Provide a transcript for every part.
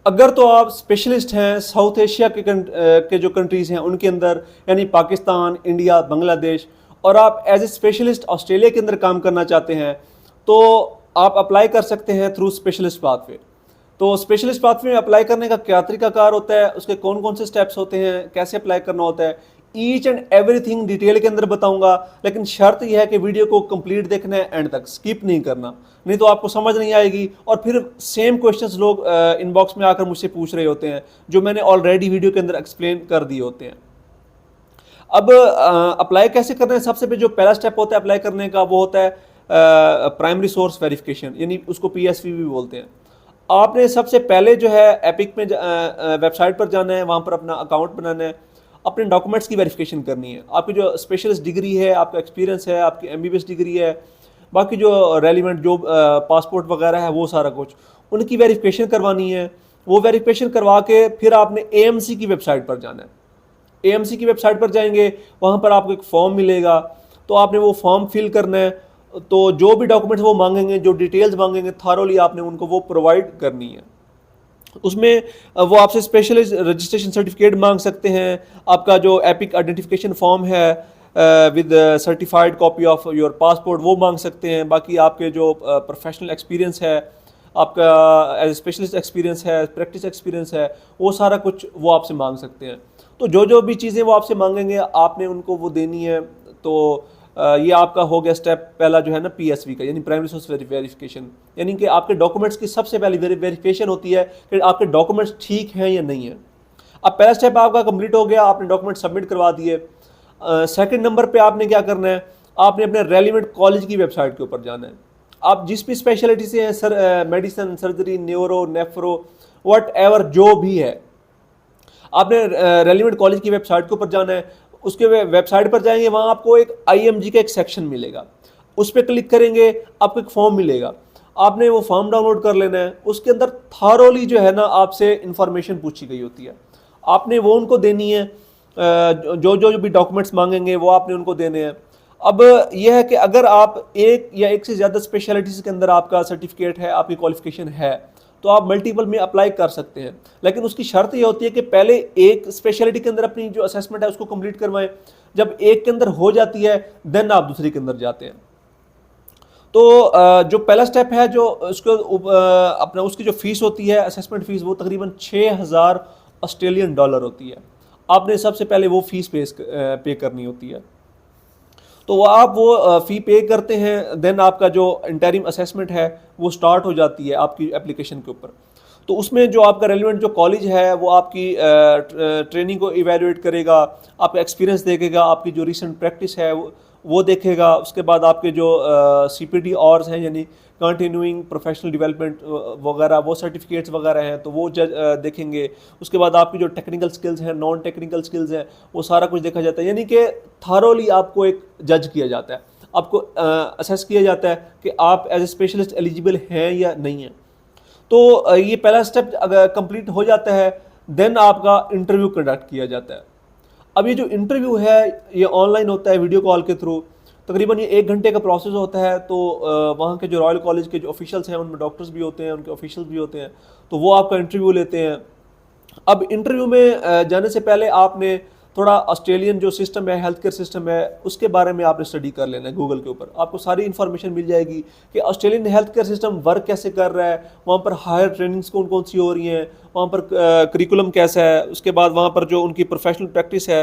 अगर तो आप स्पेशलिस्ट हैं साउथ एशिया के जो कंट्रीज़ हैं उनके अंदर, यानी पाकिस्तान, इंडिया, बांग्लादेश, और आप एज ए स्पेशलिस्ट ऑस्ट्रेलिया के अंदर काम करना चाहते हैं, तो आप अप्लाई कर सकते हैं थ्रू स्पेशलिस्ट पाथवे। तो स्पेशलिस्ट पाथवे में अप्लाई करने का क्या तरीकाकार होता है, उसके कौन कौन से स्टेप्स होते हैं, कैसे अप्लाई करना होता है, ईच एंड एवरीथिंग डिटेल के अंदर बताऊंगा। लेकिन शर्त यह है कि वीडियो को कंप्लीट देखना है, एंड तक स्किप नहीं करना, नहीं तो आपको समझ नहीं आएगी और फिर सेम क्वेश्चंस लोग इनबॉक्स में आकर मुझसे पूछ रहे होते हैं जो मैंने ऑलरेडी वीडियो के अंदर एक्सप्लेन कर दिए होते हैं। अब अप्लाई कैसे करना है, सबसे पहले जो पहला स्टेप होता है अप्लाई करने का वो होता है प्राइमरी सोर्स वेरिफिकेशन, यानी उसको पीएसवी भी बोलते हैं। आपने सबसे पहले जो है एपिक में वेबसाइट पर जाना है, वहाँ पर अपना अकाउंट बनाना है, अपने डॉक्यूमेंट्स की वेरिफिकेशन करनी है। आपकी जो स्पेशलिस्ट डिग्री है, आपका एक्सपीरियंस है, आपकी एमबीबीएस डिग्री है, बाकी जो रेलिवेंट जो पासपोर्ट वगैरह है वो सारा कुछ, उनकी वेरिफिकेशन करवानी है। वो वेरिफिकेशन करवा के फिर आपने एएमसी की वेबसाइट पर जाना है। एएमसी की वेबसाइट पर जाएंगे, वहाँ पर आपको एक फॉर्म मिलेगा, तो आपने वो फॉर्म फिल करना है। तो जो भी डॉक्यूमेंट्स वो मांगेंगे, जो डिटेल्स मांगेंगे, थारोली आपने उनको वो प्रोवाइड करनी है। उसमें वो आपसे स्पेशलिस्ट रजिस्ट्रेशन सर्टिफिकेट मांग सकते हैं, आपका जो एपिक आइडेंटिफिकेशन फॉर्म है with certified copy of your passport वो मांग सकते हैं। बाकी आपके जो प्रोफेशनल एक्सपीरियंस है, आपका एज स्पेशलिस्ट एक्सपीरियंस है, प्रैक्टिस एक्सपीरियंस है, वो सारा कुछ वो आपसे मांग सकते हैं। तो जो जो भी चीज़ें वो आपसे मांगेंगे आपने उनको वो देनी है। तो ये आपका हो गया स्टेप पहला जो है ना पीएसवी का, यानी प्राइमरी सोर्स वेरिफिकेशन, यानी कि आपके डॉक्यूमेंट्स की सबसे पहली वेरिफिकेशन होती है कि आपके डॉक्यूमेंट्स ठीक हैं या नहीं है। अब पहला स्टेप आपका कंप्लीट हो गया, आपने डॉक्यूमेंट सबमिट करवा दिए। सेकंड नंबर पे आपने क्या करना है, आपने अपने रेलिवेंट कॉलेज की वेबसाइट के ऊपर जाना है। आप जिस भी स्पेशलिटी से हैं, sir medicine, surgery, neuro, nephro, what ever जो भी है, आपने रेलिवेंट कॉलेज की वेबसाइट के ऊपर जाना है। उसके वेबसाइट पर जाएंगे, वहाँ आपको एक आईएमजी का एक सेक्शन मिलेगा, उस पर क्लिक करेंगे, आपको एक फॉर्म मिलेगा, आपने वो फॉर्म डाउनलोड कर लेना है। उसके अंदर थारोली जो है ना आपसे इंफॉर्मेशन पूछी गई होती है, आपने वो उनको देनी है। जो जो भी डॉक्यूमेंट्स मांगेंगे वो आपने उनको देने हैं। अब यह है कि अगर आप एक या एक से ज़्यादा स्पेशलिटीज़ के अंदर आपका सर्टिफिकेट है, आपकी क्वालिफिकेशन है, तो आप मल्टीपल में अप्लाई कर सकते हैं। लेकिन उसकी शर्त ये होती है कि पहले एक स्पेशलिटी के अंदर अपनी जो असेसमेंट है उसको कंप्लीट करवाएं। जब एक के अंदर हो जाती है देन आप दूसरी के अंदर जाते हैं। तो जो पहला स्टेप है जो उसको अपना उसकी जो फीस होती है असेसमेंट फीस, वो तकरीबन 6,000 ऑस्ट्रेलियन डॉलर होती है। आपने सबसे पहले वो फीस पे करनी होती है। तो वो आप वो फ़ी पे करते हैं, देन आपका जो इंटरिम असेसमेंट है वो स्टार्ट हो जाती है आपकी एप्लीकेशन के ऊपर। तो उसमें जो आपका रेलिवेंट जो कॉलेज है वो आपकी ट्रेनिंग को इवेलुएट करेगा, आपका एक्सपीरियंस देखेगा, आपकी जो रिसेंट प्रैक्टिस है वो देखेगा। उसके बाद आपके जो सीपीटी ऑर्स हैं, यानी कंटिन्यूइंग प्रोफेशनल डेवलपमेंट वगैरह, वो सर्टिफिकेट्स वगैरह हैं, तो वो देखेंगे। उसके बाद आपकी जो टेक्निकल स्किल्स हैं, नॉन टेक्निकल स्किल्स हैं, वो सारा कुछ देखा जाता है। यानी कि थारोली आपको एक जज किया जाता है, आपको असेस किया जाता है कि आप एज ए स्पेशलिस्ट एलिजिबल हैं या नहीं हैं। तो ये पहला स्टेप अगर कंप्लीट हो जाता है, देन आपका इंटरव्यू कंडक्ट किया जाता है। अब ये जो इंटरव्यू है ये ऑनलाइन होता है वीडियो कॉल के थ्रू, तकरीबन ये 1 घंटे का प्रोसेस होता है। तो वहाँ के जो रॉयल कॉलेज के जो ऑफिशियल्स हैं उनमें डॉक्टर्स भी होते हैं, उनके ऑफिशियल्स भी होते हैं, तो वो आपका इंटरव्यू लेते हैं। अब इंटरव्यू में जाने से पहले आपने थोड़ा ऑस्ट्रेलियन जो सिस्टम है, हेल्थ केयर सिस्टम है, उसके बारे में आपने स्टडी कर लेना है। गूगल के ऊपर आपको सारी इन्फॉर्मेशन मिल जाएगी कि Australian health care system work कैसे कर रहा है, वहाँ पर हायर ट्रेनिंग्स कौन कौन सी हो रही हैं, वहाँ पर करिकुलम कैसा है, उसके बाद वहाँ पर जो उनकी प्रोफेशनल प्रैक्टिस है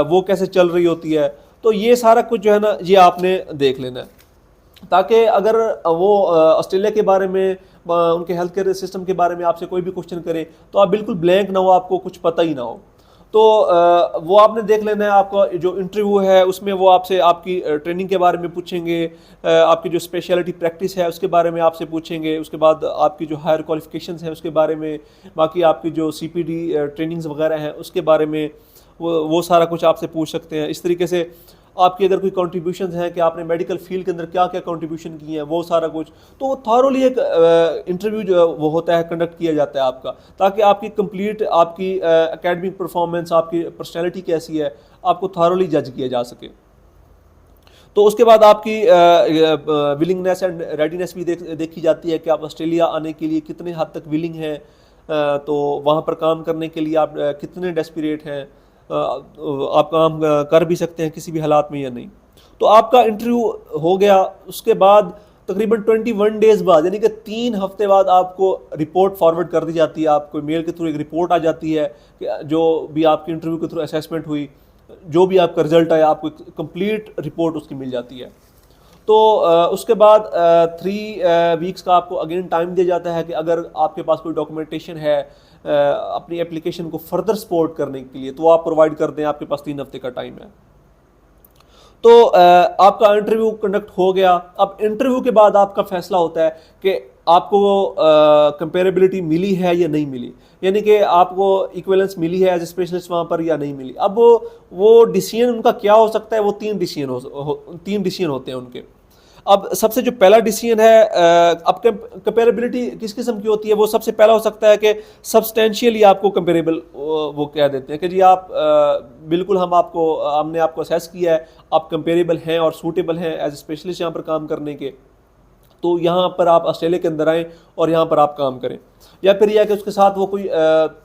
वो कैसे चल रही होती है। तो ये सारा कुछ जो है ना ये आपने देख लेना है, ताकि अगर वो ऑस्ट्रेलिया के बारे में, उनके हेल्थ केयर सिस्टम के बारे में आपसे कोई भी क्वेश्चन करे तो आप बिल्कुल ब्लैंक ना हो, आपको कुछ पता ही ना हो। तो वो आपने देख लेना है। आपका जो इंटरव्यू है उसमें वो आपसे आपकी ट्रेनिंग के बारे में पूछेंगे, आपकी जो स्पेशलिटी प्रैक्टिस है उसके बारे में आपसे पूछेंगे, उसके बाद आपकी जो हायर क्वालिफिकेशंस हैं उसके बारे में, बाकी आपकी जो सीपीडी ट्रेनिंग्स वगैरह हैं उसके बारे में वो सारा कुछ आपसे पूछ सकते हैं। इस तरीके से आपकी अगर कोई कंट्रीब्यूशंस हैं कि आपने मेडिकल फील्ड के अंदर क्या क्या कंट्रीब्यूशन की हैं, वो सारा कुछ, तो थॉरोली एक इंटरव्यू जो वो होता है कंडक्ट किया जाता है आपका, ताकि आपकी कंप्लीट आपकी एकेडमिक परफॉर्मेंस, आपकी पर्सनैलिटी कैसी है, आपको थॉरोली जज किया जा सके। तो उसके बाद आपकी विलिंगनेस एंड रेडीनेस भी देखी जाती है कि आप ऑस्ट्रेलिया आने के लिए कितने हद तक विलिंग हैं, तो वहाँ पर काम करने के लिए आप कितने डेस्परेट हैं, आप काम कर भी सकते हैं किसी भी हालात में या नहीं। तो आपका इंटरव्यू हो गया, उसके बाद तकरीबन 21 डेज बाद यानी कि 3 हफ्ते बाद आपको रिपोर्ट फॉरवर्ड कर दी जाती है, आपको मेल के थ्रू एक रिपोर्ट आ जाती है कि जो भी आपकी इंटरव्यू के थ्रू असेसमेंट हुई, जो भी आपका रिजल्ट आया, आपको कंप्लीट रिपोर्ट उसकी मिल जाती है। तो उसके बाद 3 वीक्स का आपको अगेन टाइम दिया जाता है कि अगर आपके पास कोई डॉक्यूमेंटेशन है अपनी एप्लीकेशन को फर्दर सपोर्ट करने के लिए तो आप प्रोवाइड कर दें, आपके पास 3 हफ्ते का टाइम है। तो आपका इंटरव्यू कंडक्ट हो गया। अब इंटरव्यू के बाद आपका फैसला होता है कि आपको कंपेरेबिलिटी मिली है या नहीं मिली, यानी कि आपको इक्विवेलेंस मिली है एज ए स्पेशलिस्ट वहाँ पर या नहीं मिली। अब वो डिसीजन उनका क्या हो सकता है, वो 3 डिसीजन होते हैं उनके। अब सबसे जो पहला डिसीजन है, अब कंपेरेबिलिटी किस किस्म की होती है, वो सबसे पहला हो सकता है कि सब्सटेंशियली आपको कंपेरेबल वो कह देते हैं कि जी आप बिल्कुल हमने आपको असेस किया है, आप कंपेरेबल हैं और सूटेबल हैं एज ए स्पेशलिस्ट यहाँ पर काम करने के, तो यहाँ पर आप ऑस्ट्रेलिया के अंदर आएँ और यहाँ पर आप काम करें। या फिर यह है कि उसके साथ वो कोई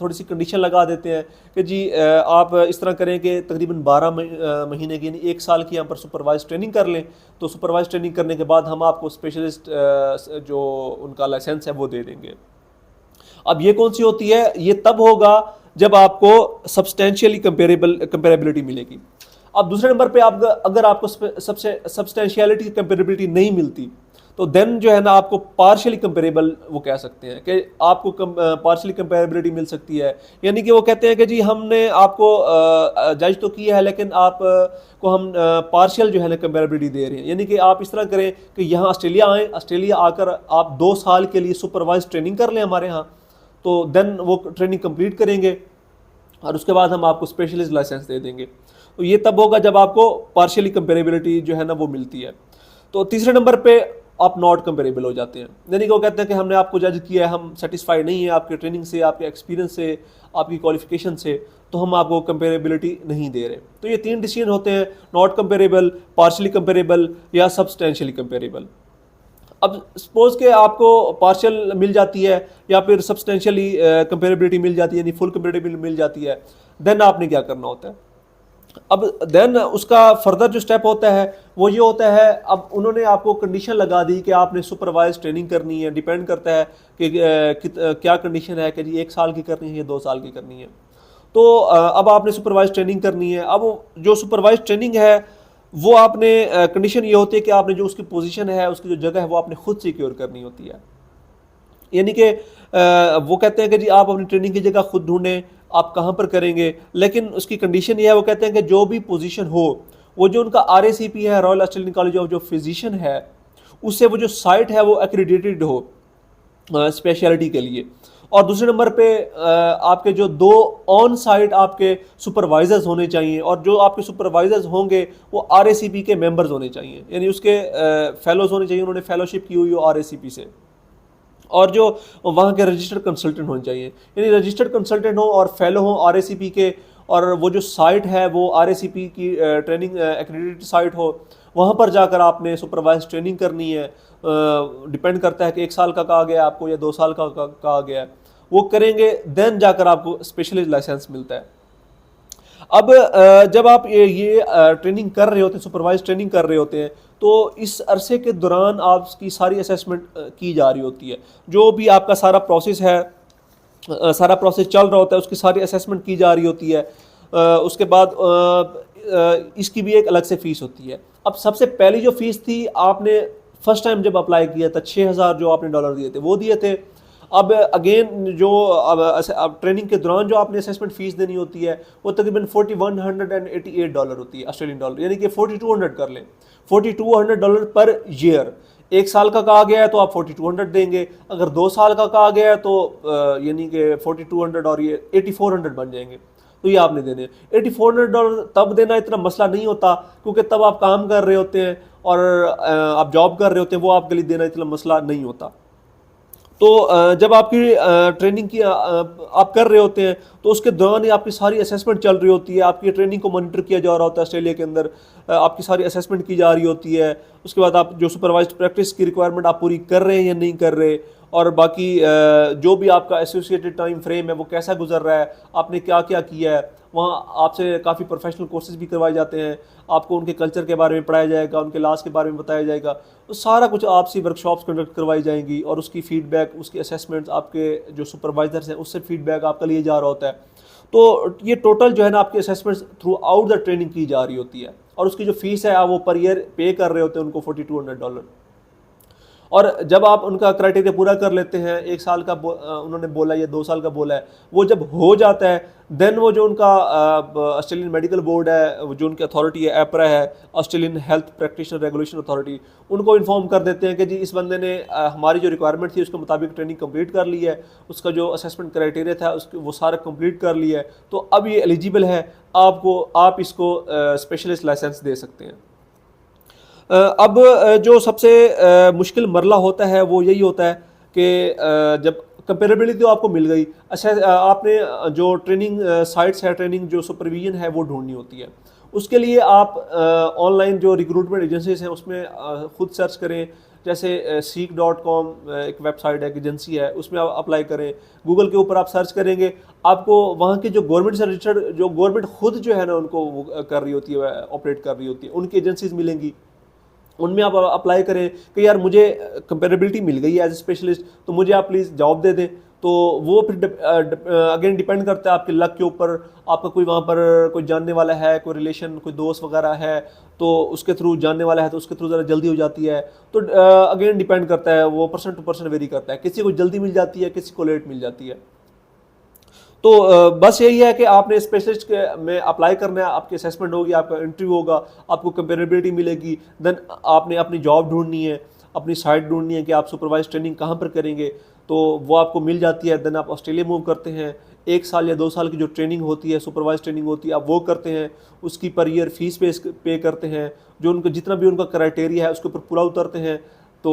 थोड़ी सी कंडीशन लगा देते हैं कि जी आप इस तरह करें कि तकरीबन 12 महीने की यानी 1 साल की यहाँ पर सुपरवाइज ट्रेनिंग कर लें, तो सुपरवाइज ट्रेनिंग करने के बाद हम आपको स्पेशलिस्ट जो उनका लाइसेंस है वो दे देंगे। अब ये कौन सी होती है, ये तब होगा जब आपको सब्सटेंशियली कंपेरेबिलिटी मिलेगी। अब दूसरे नंबर पे आप अगर आपको सब्सटेंशियलिटी कंपेरेबिलिटी नहीं मिलती तो देन जो है ना आपको पार्शियली कंपेरेबल वो कह सकते हैं कि आपको पार्शियली कंपेरेबिलिटी मिल सकती है। यानी कि वो कहते हैं कि जी हमने आपको जज तो किया है लेकिन आप को हम पार्शियल जो है ना कंपेरेबिलिटी दे रहे हैं। यानी कि आप इस तरह करें कि यहाँ ऑस्ट्रेलिया आएँ, ऑस्ट्रेलिया आकर आप 2 साल के लिए सुपरवाइज ट्रेनिंग कर लें हमारे यहाँ, तो देन वो ट्रेनिंग कंप्लीट करेंगे और उसके बाद हम आपको स्पेशलिस्ट लाइसेंस दे देंगे। तो ये तब होगा जब आपको पार्शियली कंपेरेबिलिटी जो है ना वो मिलती है। तो तीसरे नंबर पे आप नॉट कंपेरेबल हो जाते हैं, यानी कि वो कहते हैं कि हमने आपको जज किया है, हम सेटिस्फाइड नहीं है आपके ट्रेनिंग से, आपके एक्सपीरियंस से, आपकी क्वालिफिकेशन से, तो हम आपको कंपेरेबिलिटी नहीं दे रहे। तो ये 3 डिसीजन होते हैं, नॉट कंपेरेबल, पार्शियली कंपेरेबल या सब्सटेंशियली कंपेरेबल। अब सपोज के आपको पार्शियल मिल जाती है या फिर सब्सटेंशियली कंपेरेबिलिटी मिल जाती है, यानी फुल कंपेरेबिलिटी मिल जाती है, देन आपने क्या करना होता है। अब देन उसका फर्दर जो स्टेप होता है वो ये होता है, अब उन्होंने आपको कंडीशन लगा दी कि आपने सुपरवाइज ट्रेनिंग करनी है, डिपेंड करता है कि क्या कंडीशन है कि जी 1 साल की करनी है या 2 साल की करनी है। तो अब आपने सुपरवाइज ट्रेनिंग करनी है। अब जो सुपरवाइज ट्रेनिंग है वो आपने कंडीशन ये होती है कि आपने जो उसकी पोजीशन है, उसकी जो जगह है वो आपने खुद सिक्योर करनी होती है। यानी कि वो कहते हैं कि जी आप अपनी ट्रेनिंग की जगह खुद ढूंढें, आप कहाँ पर करेंगे, लेकिन उसकी कंडीशन ये है, वो कहते हैं कि जो भी पोजीशन हो, वो जो उनका RACP है, रॉयल ऑस्ट्रेलियन कॉलेज ऑफ जो फिजिशियन है, उससे वो जो साइट है वो एक्रेडिटेड हो स्पेशलिटी के लिए। और दूसरे नंबर पे आपके जो 2 ऑन साइट आपके सुपरवाइजर्स होने चाहिए, और जो आपके सुपरवाइजर्स होंगे वो RACP के मेंबर्स होने चाहिए, यानी उसके फेलोज होने चाहिए, उन्होंने फेलोशिप की हुई हो RACP से। और जो वहाँ के रजिस्टर्ड कंसल्टेंट होने चाहिए, यानी रजिस्टर्ड कंसल्टेंट हो और फेलो हो RACP के, और वो जो साइट है वो RACP की ट्रेनिंग एक्रेडिटेड साइट हो, वहाँ पर जाकर आपने सुपरवाइज ट्रेनिंग करनी है। डिपेंड करता है कि 1 साल का कहा गया आपको या 2 साल का कहा गया है, वो करेंगे, देन जाकर आपको स्पेशलिस्ट लाइसेंस मिलता है। अब जब आप ये ट्रेनिंग कर रहे होते हैं, सुपरवाइज ट्रेनिंग कर रहे होते हैं, तो इस अरसे के दौरान आपकी सारी असेसमेंट की जा रही होती है। जो भी आपका सारा प्रोसेस है, सारा प्रोसेस चल रहा होता है, उसकी सारी असेसमेंट की जा रही होती है। उसके बाद इसकी भी एक अलग से फ़ीस होती है। अब सबसे पहली जो फ़ीस थी, आपने फर्स्ट टाइम जब अप्लाई किया था $6,000 जो आपने डॉलर दिए थे वो दिए थे। अब अगेन जो अब ट्रेनिंग के दौरान जो आपने असेसमेंट फ़ीस देनी होती है वो तकरीबन $4,188 होती है ऑस्ट्रेलियन डॉलर, यानी कि 4200 कर लें, $4,200 पर ईयर। 1 साल का कहा गया है तो आप 4200 देंगे, अगर 2 साल का कहा गया है तो यानी कि 4200 और ये 8400 बन जाएंगे। तो ये आपने देने $8400 तब देना इतना मसला नहीं होता, क्योंकि तब आप काम कर रहे होते हैं और आप जॉब कर रहे होते हैं, वो आपके लिए देना इतना मसला नहीं होता। तो जब आपकी ट्रेनिंग की आप कर रहे होते हैं तो उसके दौरान ही आपकी सारी असेसमेंट चल रही होती है, आपकी ट्रेनिंग को मॉनिटर किया जा रहा होता है ऑस्ट्रेलिया के अंदर, आपकी सारी असेसमेंट की जा रही होती है। उसके बाद आप जो सुपरवाइज्ड प्रैक्टिस की रिक्वायरमेंट आप पूरी कर रहे हैं या नहीं कर रहे, और बाकी जो भी आपका एसोसिएटेड टाइम फ्रेम है वो कैसा गुजर रहा है, आपने क्या क्या किया है। वहाँ आपसे काफ़ी प्रोफेशनल कोर्सेज भी करवाए जाते हैं, आपको उनके कल्चर के बारे में पढ़ाया जाएगा, उनके लॉज के बारे में बताया जाएगा। तो सारा कुछ आपसे वर्कशॉप्स कंडक्ट करवाई जाएंगी और उसकी फीडबैक, उसकी असेसमेंट्स आपके जो सुपरवाइजर्स हैं उससे फीडबैक आपका लिया जा रहा होता है। तो ये टोटल जो है ना आपकी assessments through out the training की जा रही होती है, और उसकी जो फीस है आप वो पर ईयर पे कर रहे होते हैं उनको $4200। और जब आप उनका क्राइटेरिया पूरा कर लेते हैं, 1 साल का उन्होंने बोला या 2 साल का बोला है, वो जब हो जाता है देन वो जो उनका ऑस्ट्रेलियन मेडिकल बोर्ड है, जो उनकी अथॉरिटी है, एपरा है, Australian health practitioner regulation authority, उनको इन्फॉर्म कर देते हैं कि जी इस बंदे ने हमारी जो रिक्वायरमेंट थी उसके मुताबिक ट्रेनिंग कंप्लीट कर ली है, उसका जो असेसमेंट क्राइटेरिया था उसके वो सारा कंप्लीट कर लिया है, तो अब ये एलिजिबल है, आप इसको स्पेशलिस्ट लाइसेंस दे सकते हैं। अब जो सबसे मुश्किल मरला होता है वो यही होता है कि जब कंपेरेबिलिटी तो आपको मिल गई, अच्छा आपने जो ट्रेनिंग साइट्स है, ट्रेनिंग जो सुपरविजन है वो ढूंढनी होती है। उसके लिए आप ऑनलाइन जो रिक्रूटमेंट एजेंसीज हैं उसमें खुद सर्च करें, जैसे seek.com एक वेबसाइट है, एक एजेंसी है, उसमें आप अप्लाई करें। गूगल के ऊपर आप सर्च करेंगे, आपको वहाँ के जो गवर्नमेंट से रजिस्टर्ड, जो गवर्नमेंट खुद जो है ना उनको कर रही होती है, ऑपरेट कर रही होती है, उनकी एजेंसीज मिलेंगी, उनमें आप अप्लाई करें कि यार मुझे कंपेरेबिलिटी मिल गई है एज ए स्पेशलिस्ट, तो मुझे आप प्लीज़ जॉब दे दें। तो वो फिर अगेन डिपेंड करता है आपके लक के ऊपर, आपका कोई वहाँ पर कोई जानने वाला है, कोई रिलेशन, कोई दोस्त वगैरह है तो उसके थ्रू जानने वाला है तो उसके थ्रू ज़रा जल्दी हो जाती है। तो अगेन डिपेंड करता है, वो पर्सन टू पर्सन वेरी करता है, किसी को जल्दी मिल जाती है, किसी को लेट मिल जाती है। तो बस यही है कि आपने स्पेशलिस्ट में अप्लाई करना है, आपकी असेसमेंट होगी, आपका इंटरव्यू होगा, आपको कंपेरेबिलिटी मिलेगी, देन आपने अपनी जॉब ढूंढनी है, अपनी साइट ढूंढनी है कि आप सुपरवाइज ट्रेनिंग कहाँ पर करेंगे, तो वो आपको मिल जाती है। देन आप ऑस्ट्रेलिया मूव करते हैं, 1 साल या 2 साल की जो ट्रेनिंग होती है, सुपरवाइज ट्रेनिंग होती है, आप वो करते हैं, उसकी पर ईयर फीस पे करते हैं, जो उनका जितना भी उनका क्राइटेरिया है उसके ऊपर पूरा उतरते हैं। तो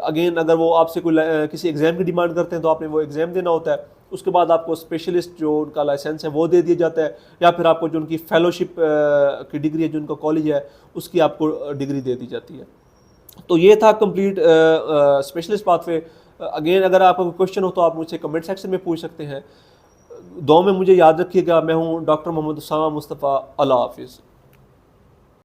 अगेन अगर वो आपसे कोई किसी एग्ज़ाम की डिमांड करते हैं तो आपने वो एग्ज़ाम देना होता है, उसके बाद आपको स्पेशलिस्ट जो उनका लाइसेंस है वो दे दिया जाता है, या फिर आपको जो उनकी फेलोशिप की डिग्री है, जो उनका कॉलेज है उसकी आपको डिग्री दे दी जाती है। तो ये था कंप्लीट स्पेशलिस्ट पाथवे। अगेन अगर आपका कोई क्वेश्चन हो तो आप मुझसे कमेंट सेक्शन में पूछ सकते हैं। दुआ में मुझे याद रखिएगा। मैं हूँ डॉक्टर मोहम्मद उसामा मुस्तफ़ा। अल्लाह हाफिज़।